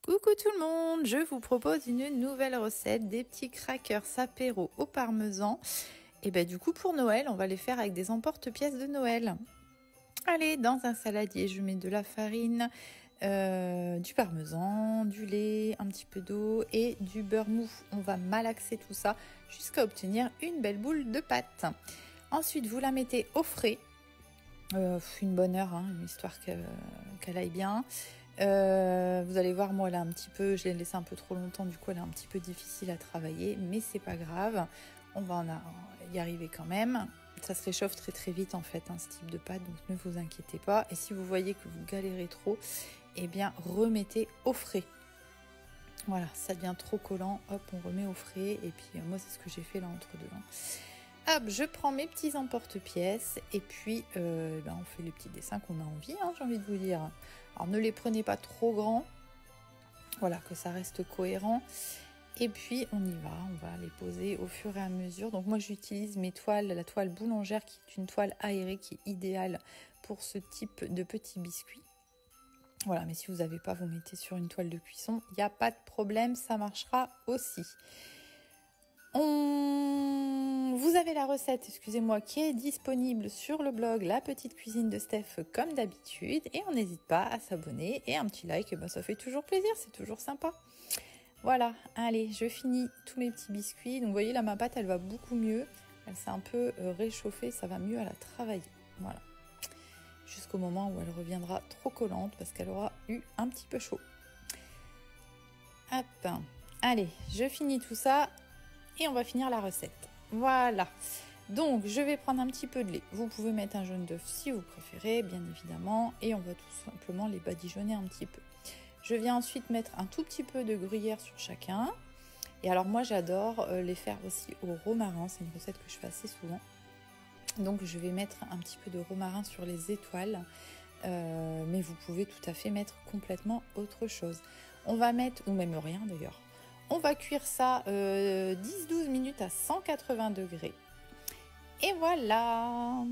Coucou tout le monde, je vous propose une nouvelle recette des petits crackers apéro au parmesan. Et ben du coup pour Noël, on va les faire avec des emporte-pièces de Noël. Allez, dans un saladier, je mets de la farine, du parmesan, du lait, un petit peu d'eau et du beurre mou. On va malaxer tout ça jusqu'à obtenir une belle boule de pâte. Ensuite, vous la mettez au frais, une bonne heure, hein, histoire qu'elle aille bien. Vous allez voir, moi, je l'ai laissée un peu trop longtemps, du coup, elle est un petit peu difficile à travailler, mais c'est pas grave, on va y arriver quand même. Ça se réchauffe très très vite en fait, ce type de pâte, donc ne vous inquiétez pas. Et si vous voyez que vous galérez trop, eh bien, remettez au frais. Voilà, ça devient trop collant, hop, on remet au frais, et puis moi, c'est ce que j'ai fait là entre deux. Hop, je prends mes petits emporte-pièces et puis on fait les petits dessins qu'on a envie, j'ai envie de vous dire. Alors ne les prenez pas trop grands, voilà, que ça reste cohérent. Et puis on y va, on va les poser au fur et à mesure. Donc moi j'utilise mes toiles, la toile boulangère qui est une toile aérée qui est idéale pour ce type de petits biscuits. Voilà, mais si vous n'avez pas, vous mettez sur une toile de cuisson, il n'y a pas de problème, ça marchera aussi. Vous avez la recette, excusez-moi, qui est disponible sur le blog La Petite Cuisine de Steph comme d'habitude. Et on n'hésite pas à s'abonner et un petit like, ça fait toujours plaisir, c'est toujours sympa. Voilà, allez, je finis tous mes petits biscuits. Donc vous voyez là, ma pâte, elle va beaucoup mieux. Elle s'est un peu réchauffée, ça va mieux à la travailler. Voilà, jusqu'au moment où elle reviendra trop collante parce qu'elle aura eu un petit peu chaud. Hop, allez, je finis tout ça. Et on va finir la recette. Voilà. Donc, je vais prendre un petit peu de lait. Vous pouvez mettre un jaune d'œuf si vous préférez, bien évidemment. Et on va tout simplement les badigeonner un petit peu. Je viens ensuite mettre un tout petit peu de gruyère sur chacun. Et alors, moi, j'adore les faire aussi au romarin. C'est une recette que je fais assez souvent. Donc, je vais mettre un petit peu de romarin sur les étoiles. Mais vous pouvez tout à fait mettre complètement autre chose. On va mettre, ou même rien d'ailleurs. On va cuire ça 10-12 minutes à 180 degrés. Et voilà!